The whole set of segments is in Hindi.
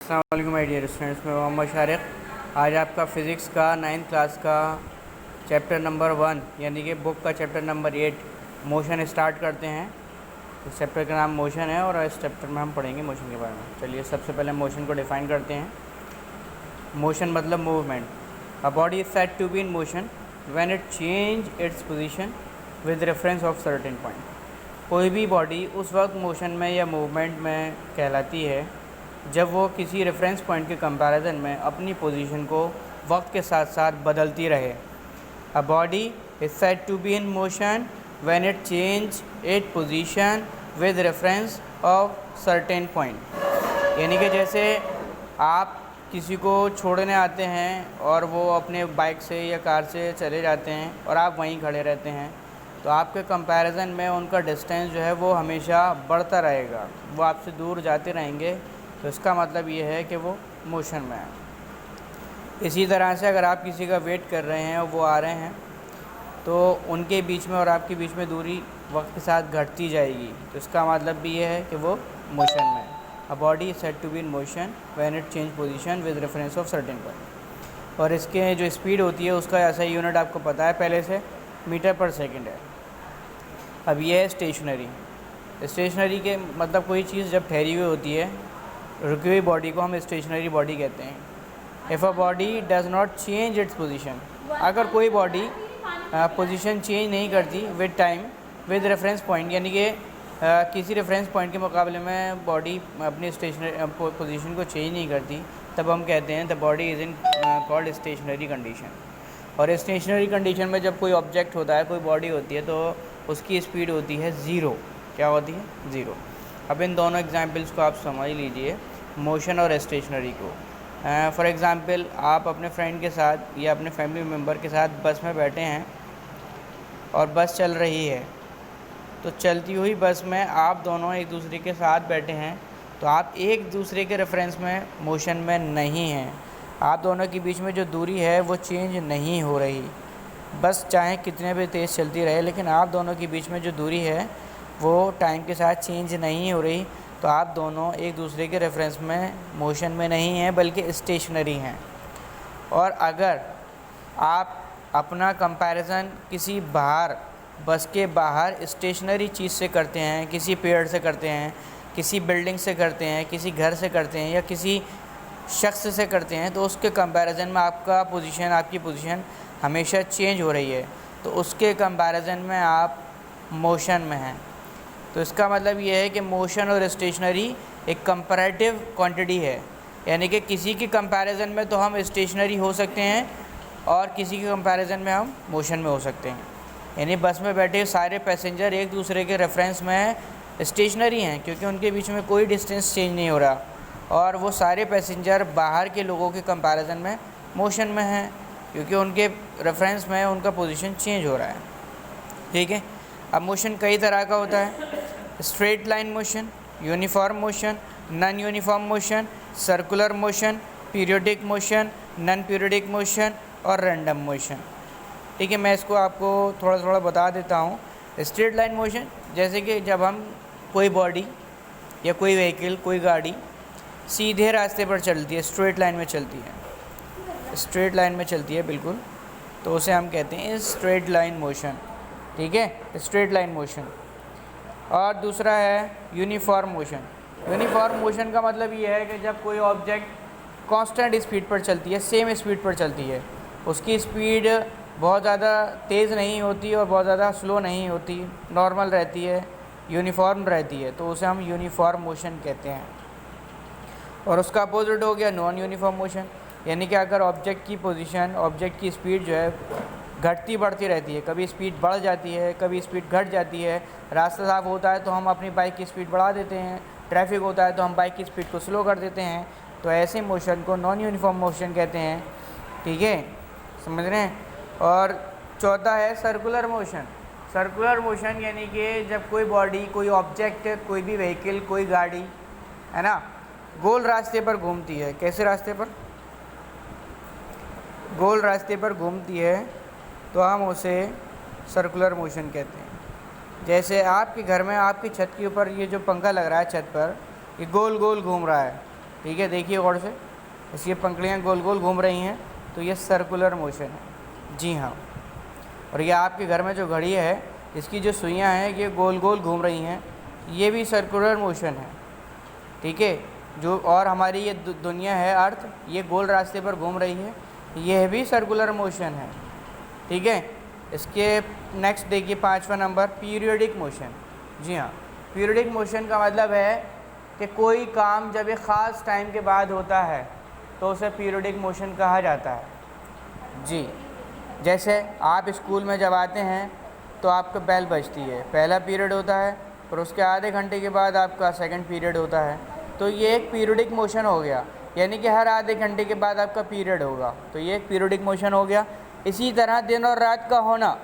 अस्सलाम वालेकुम माय डियर स्टूडेंट्स, मैं मोहम्मद शारिक। आज आपका फ़िज़िक्स का 9th क्लास का चैप्टर नंबर 1 यानी कि बुक का चैप्टर नंबर 8 मोशन स्टार्ट करते हैं। इस चैप्टर का नाम मोशन है और इस चैप्टर में हम पढ़ेंगे मोशन के बारे में। चलिए सबसे पहले मोशन को डिफ़ाइन करते हैं। मोशन मतलब movement. A body is said to be in motion when it change its position with reference of certain point. कोई भी बॉडी उस वक्त मोशन में या मूवमेंट में कहलाती है जब वो किसी रेफरेंस पॉइंट के कंपैरिजन में अपनी पोजीशन को वक्त के साथ साथ बदलती रहे। A body is said to be in motion when it change it position with reference of certain point. यानी कि जैसे आप किसी को छोड़ने आते हैं और वो अपने बाइक से या कार से चले जाते हैं और आप वहीं खड़े रहते हैं, तो आपके कंपैरिजन में उनका डिस्टेंस जो है वो हमेशा बढ़ता रहेगा, वो आपसे दूर जाते रहेंगे। तो इसका मतलब ये है कि वो मोशन में है। इसी तरह से अगर आप किसी का वेट कर रहे हैं और वो आ रहे हैं तो उनके बीच में और आपके बीच में दूरी वक्त के साथ घटती जाएगी, तो इसका मतलब भी ये है कि वो मोशन में है। A body is said to be in motion when it change position with reference of certain point. और इसके जो स्पीड होती है उसका ऐसा यूनिट आपको पता है पहले से, मीटर पर सेकेंड है। अब ये है स्टेशनरी। स्टेशनरी के मतलब कोई चीज़ जब ठहरी हुई होती है, रुकी हुई बॉडी को हम स्टेशनरी बॉडी कहते हैं। If a body does not change its position, अगर कोई बॉडी पोजीशन चेंज नहीं करती with time with reference point, यानी कि किसी रेफरेंस पॉइंट के मुकाबले में बॉडी अपनी स्टेशनरी पोजीशन को चेंज नहीं करती, तब हम कहते हैं the body is in called stationary condition. और स्टेशनरी कंडीशन में जब कोई ऑब्जेक्ट होता है, कोई बॉडी होती है, तो उसकी स्पीड होती है ज़ीरो। क्या होती है? ज़ीरो। अब इन दोनों एग्जांपल्स को आप समझ लीजिए, मोशन और स्टेशनरी को। फॉर एग्ज़ाम्पल, आप अपने फ्रेंड के साथ या अपने फैमिली मेम्बर के साथ बस में बैठे हैं और बस चल रही है, तो चलती हुई बस में आप दोनों एक दूसरे के साथ बैठे हैं, तो आप एक दूसरे के रेफरेंस में मोशन में नहीं हैं। आप दोनों के बीच में जो दूरी है वो चेंज नहीं हो रही। बस चाहे कितने भी तेज़ चलती रहे, लेकिन आप दोनों के बीच में जो दूरी है वो टाइम के साथ चेंज नहीं हो रही, तो आप दोनों एक दूसरे के रेफरेंस में मोशन में नहीं हैं बल्कि स्टेशनरी हैं। और अगर आप अपना कंपैरिजन किसी बाहर, बस के बाहर स्टेशनरी चीज़ से करते हैं, किसी पेड़ से करते हैं, किसी बिल्डिंग से करते हैं, किसी घर से करते हैं या किसी शख्स से करते हैं, तो उसके कंपैरिजन में आपकी पोजीशन हमेशा चेंज हो रही है, तो उसके कंपैरिजन में आप मोशन में हैं। तो इसका मतलब ये है कि मोशन और स्टेशनरी एक कंपैरेटिव क्वांटिटी है, यानी कि किसी की कंपैरिजन में तो हम स्टेशनरी हो सकते हैं और किसी के कंपैरिजन में हम मोशन में हो सकते हैं। यानी बस में बैठे सारे पैसेंजर एक दूसरे के रेफरेंस में स्टेशनरी हैं क्योंकि उनके बीच में कोई डिस्टेंस चेंज नहीं हो रहा, और वो सारे पैसेंजर बाहर के लोगों के कंपैरिजन में मोशन में हैं क्योंकि उनके रेफरेंस में उनका पोजीशन चेंज हो रहा है। ठीक है। अब मोशन कई तरह का होता है। Straight line motion, uniform motion, non uniform motion, circular motion, periodic motion, non periodic motion और रैंडम मोशन। ठीक है, मैं इसको आपको थोड़ा थोड़ा बता देता हूँ। स्ट्रेट लाइन मोशन जैसे कि जब हम कोई बॉडी या कोई व्हीकल, कोई गाड़ी सीधे रास्ते पर चलती है, स्ट्रेट लाइन में चलती है, स्ट्रेट लाइन में चलती है बिल्कुल, तो उसे हम कहते हैं स्ट्रेट लाइन मोशन। ठीक है, स्ट्रेट लाइन मोशन। और दूसरा है यूनिफॉर्म मोशन। यूनिफॉर्म मोशन का मतलब ये है कि जब कोई ऑब्जेक्ट कांस्टेंट स्पीड पर चलती है, सेम स्पीड पर चलती है, उसकी स्पीड बहुत ज़्यादा तेज़ नहीं होती और बहुत ज़्यादा स्लो नहीं होती, नॉर्मल रहती है, यूनिफॉर्म रहती है, तो उसे हम यूनिफॉर्म मोशन कहते हैं। और उसका अपोजिट हो गया नॉन यूनिफॉर्म मोशन, यानी कि अगर ऑब्जेक्ट की पोजीशन, ऑब्जेक्ट की स्पीड जो है घटती बढ़ती रहती है, कभी स्पीड बढ़ जाती है, कभी स्पीड घट जाती है। रास्ता साफ होता है तो हम अपनी बाइक की स्पीड बढ़ा देते हैं, ट्रैफिक होता है तो हम बाइक की स्पीड को स्लो कर देते हैं, तो ऐसे मोशन को नॉन यूनिफॉर्म मोशन कहते हैं। ठीक है, समझ रहे हैं। और चौथा है सर्कुलर मोशन। सर्कुलर मोशन यानी कि जब कोई बॉडी, कोई ऑब्जेक्ट, कोई भी व्हीकल, कोई गाड़ी है ना, गोल रास्ते पर घूमती है। कैसे रास्ते पर? गोल रास्ते पर घूमती है, तो हम उसे सर्कुलर मोशन कहते हैं। जैसे आपके घर में आपकी छत के ऊपर ये जो पंखा लग रहा है छत पर, ये गोल गोल घूम रहा है, ठीक है, देखिए गौर से, इसकी पंखुड़ियाँ गोल गोल घूम रही हैं, तो ये सर्कुलर मोशन है। जी हाँ। और ये आपके घर में जो घड़ी है, इसकी जो सुइयाँ हैं ये गोल गोल घूम रही हैं, ये भी सर्कुलर मोशन है। ठीक है, जो और हमारी ये दुनिया है अर्थ, ये गोल रास्ते पर घूम रही है, यह भी सर्कुलर मोशन है। ठीक है, इसके नेक्स्ट देखिए 5वां नंबर, पीरियोडिक मोशन। जी हाँ, पीरियोडिक मोशन का मतलब है कि कोई काम जब एक ख़ास टाइम के बाद होता है तो उसे पीरियोडिक मोशन कहा जाता है। जी, जैसे आप स्कूल में जब आते हैं तो आपको बेल बजती है, पहला पीरियड होता है, और उसके आधे घंटे के बाद आपका सेकंड पीरियड होता है, तो ये एक पीरियोडिक मोशन हो गया, यानी कि हर आधे घंटे के बाद आपका पीरियड होगा, तो ये एक पीरियोडिक मोशन हो गया। इसी तरह दिन और रात का होना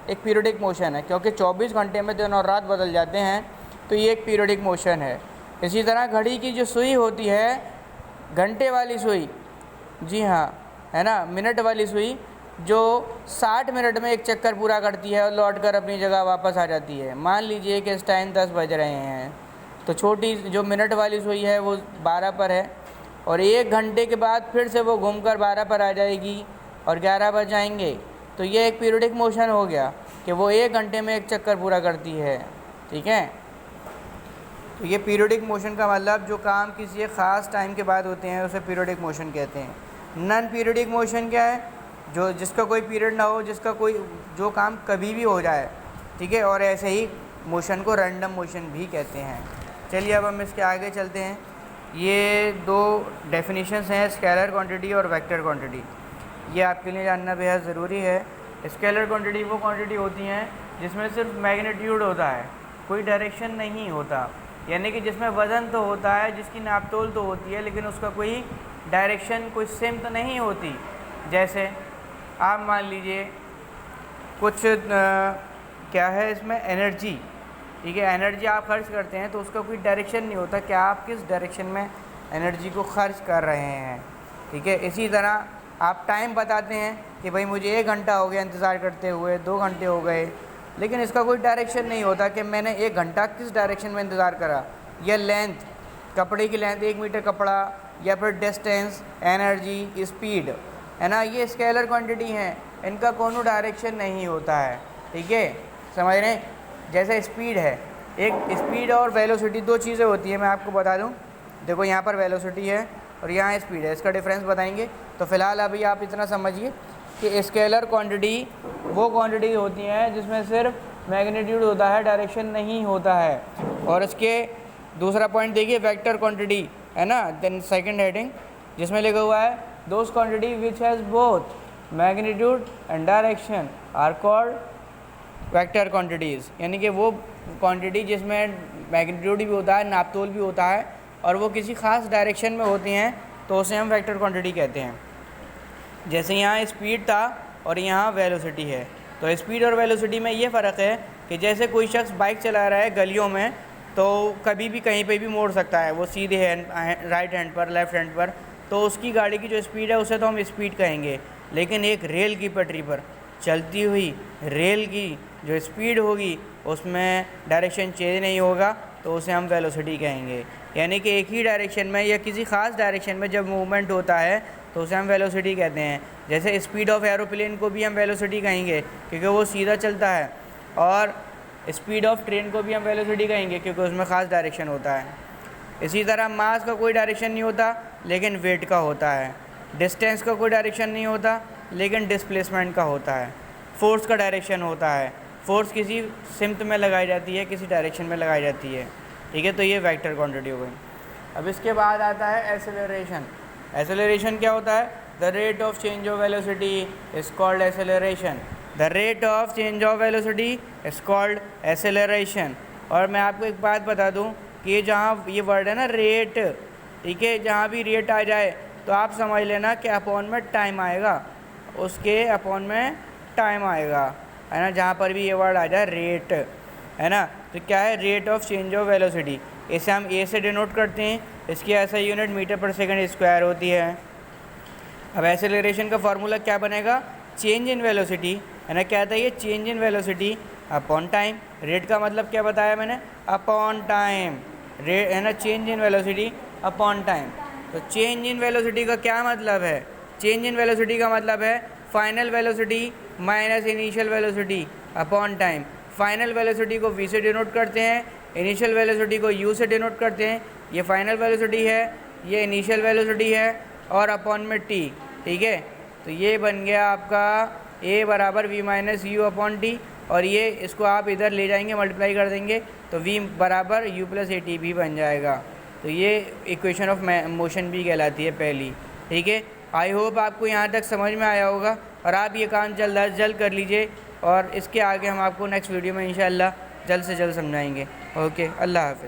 एक पीरियोडिक मोशन है, क्योंकि 24 घंटे में दिन और रात बदल जाते हैं, तो ये एक पीरियोडिक मोशन है। इसी तरह घड़ी की जो सुई होती है, घंटे वाली सुई, जी हाँ, है ना, मिनट वाली सुई, जो 60 मिनट में एक चक्कर पूरा करती है और लौट कर अपनी जगह वापस आ जाती है। मान लीजिए कि इस टाइम 10 बज रहे हैं, तो छोटी जो मिनट वाली सुई है वो 12 पर है, और 1 घंटे के बाद फिर से वो घूमकर 12 पर आ जाएगी और 11 बज जाएंगे, तो ये एक पीरियोडिक मोशन हो गया कि वो 1 घंटे में एक चक्कर पूरा करती है। ठीक है, तो ये पीरियोडिक मोशन का मतलब जो काम किसी एक ख़ास टाइम के बाद होते हैं उसे पीरियोडिक मोशन कहते हैं। नॉन पीरियोडिक मोशन क्या है? जो जिसका कोई पीरियड ना हो, जिसका कोई जो काम कभी भी हो जाए। ठीक है, और ऐसे ही मोशन को रैंडम मोशन भी कहते हैं। चलिए अब हम इसके आगे चलते हैं। ये 2 डेफिनेशंस हैं, स्केलर क्वांटिटी और वेक्टर क्वांटिटी। ये आपके लिए जानना बेहद ज़रूरी है। स्केलर क्वांटिटी वो क्वांटिटी होती हैं जिसमें सिर्फ मैग्नीट्यूड होता है, कोई डायरेक्शन नहीं होता, यानी कि जिसमें वज़न तो होता है, जिसकी नापतोल तो होती है, लेकिन उसका कोई डायरेक्शन, कोई सिमत नहीं होती। जैसे आप मान लीजिए कुछ क्या है इसमें, एनर्जी। ठीक है, एनर्जी आप खर्च करते हैं तो उसका कोई डायरेक्शन नहीं होता कि आप किस डायरेक्शन में एनर्जी को खर्च कर रहे हैं। ठीक है, इसी तरह आप टाइम बताते हैं कि भाई मुझे 1 घंटा हो गया इंतज़ार करते हुए, 2 घंटे हो गए, लेकिन इसका कोई डायरेक्शन नहीं होता कि मैंने 1 घंटा किस डायरेक्शन में इंतज़ार करा। या लेंथ, कपड़े की लेंथ, 1 मीटर कपड़ा, या फिर डिस्टेंस, एनर्जी, स्पीड, है ना, ये स्केलर क्वांटिटी हैं, इनका कोनो डायरेक्शन नहीं होता है। ठीक है, समझ रहे हैं? जैसे स्पीड है, एक स्पीड और वेलोसिटी 2 चीज़ें होती हैं, मैं आपको बता दूं। देखो यहाँ पर वेलोसिटी है और यहाँ स्पीड है, इसका डिफरेंस बताएंगे। तो फ़िलहाल अभी आप इतना समझिए कि स्केलर क्वांटिटी वो क्वांटिटी होती हैं जिसमें सिर्फ मैग्नीट्यूड होता है, डायरेक्शन नहीं होता है। और इसके दूसरा पॉइंट देखिए, वेक्टर क्वांटिटी, है ना, देन सेकंड हेडिंग जिसमें लिखा हुआ है those quantity which has both magnitude and direction are called vector quantities, यानी कि वो क्वांटिटी जिसमें मैग्नीट्यूड भी होता है, नापतोल भी होता है, और वो किसी ख़ास डायरेक्शन में होती हैं, तो उसे हम वेक्टर क्वांटिटी कहते हैं। जैसे यहाँ स्पीड था और यहाँ वेलोसिटी है, तो स्पीड और वेलोसिटी में ये फ़र्क है कि जैसे कोई शख्स बाइक चला रहा है गलियों में, तो कभी भी कहीं पे भी मोड़ सकता है, वो सीधे राइट हैंड पर, लेफ़्ट हैंड पर, तो उसकी गाड़ी की जो स्पीड है उसे तो हम स्पीड कहेंगे। लेकिन एक रेल की पटरी पर चलती हुई रेल की जो स्पीड होगी उसमें डायरेक्शन चेंज नहीं होगा, तो उसे हम वेलोसिटी कहेंगे। यानी कि एक ही डायरेक्शन में या किसी ख़ास डायरेक्शन में जब मूवमेंट होता है तो उसे हम वेलोसिटी कहते हैं। जैसे स्पीड ऑफ एरोप्लेन को भी हम वेलोसिटी कहेंगे क्योंकि वो सीधा चलता है, और स्पीड ऑफ ट्रेन को भी हम वेलोसिटी कहेंगे क्योंकि उसमें ख़ास डायरेक्शन होता है। इसी तरह मास का कोई डायरेक्शन नहीं होता लेकिन वेट का होता है। डिस्टेंस का कोई डायरेक्शन नहीं होता लेकिन डिस्प्लेसमेंट का होता है। फोर्स का डायरेक्शन होता है, फोर्स किसी सिमत में लगाई जाती है, किसी डायरेक्शन में लगाई जाती है। ठीक है, तो ये वेक्टर क्वांटिटी हो गई। अब इसके बाद आता है एक्सेलरेशन। एक्सेलरेशन क्या होता है? The rate of change of velocity is called acceleration. The rate of change of velocity is called acceleration. और मैं आपको एक बात बता दूं कि जहाँ ये वर्ड है ना रेट, ठीक है, जहाँ भी रेट आ जाए तो आप समझ लेना कि अपॉन में टाइम आएगा, उसके अपॉन में टाइम आएगा, है ना। जहाँ पर भी ये वर्ड आ जाए रेट, है ना, तो क्या है? Rate of change of velocity. इसे हम ए से डिनोट करते हैं, इसकी ऐसा यूनिट मीटर पर सेकंड स्क्वायर होती है। अब एक्सेलरेशन का फार्मूला क्या बनेगा? चेंज इन वेलोसिटी, है ना। क्या था ये? Change in velocity upon time. Rate का मतलब क्या बताया मैंने? अपॉन टाइम, रेट, है ना, change in velocity upon time. तो चेंज इन वेलोसिटी का क्या मतलब है? चेंज इन वेलोसिटी का मतलब है final velocity minus initial velocity upon time. Final velocity को v से डिनोट करते हैं, इनिशियल वेलोसिटी को u से डिनोट करते हैं। ये फाइनल वेलोसिटी है, ये इनिशियल वेलोसिटी है और अपॉन में t, ठीक है। तो ये बन गया आपका a बराबर v minus you upon T, और ये इसको आप इधर ले जाएंगे, मल्टीप्लाई कर देंगे तो v बराबर u प्लस ए टी भी बन जाएगा। तो ये इक्वेशन ऑफ मोशन भी कहलाती है पहली, ठीक है। आई होप आपको यहाँ तक समझ में आया होगा और आप ये काम जल्द अज जल्द कर लीजिए, और इसके आगे हम आपको नेक्स्ट वीडियो में इंशाल्लाह जल्द से जल्द समझाएंगे। ओके, अल्लाह हाफ़िज़।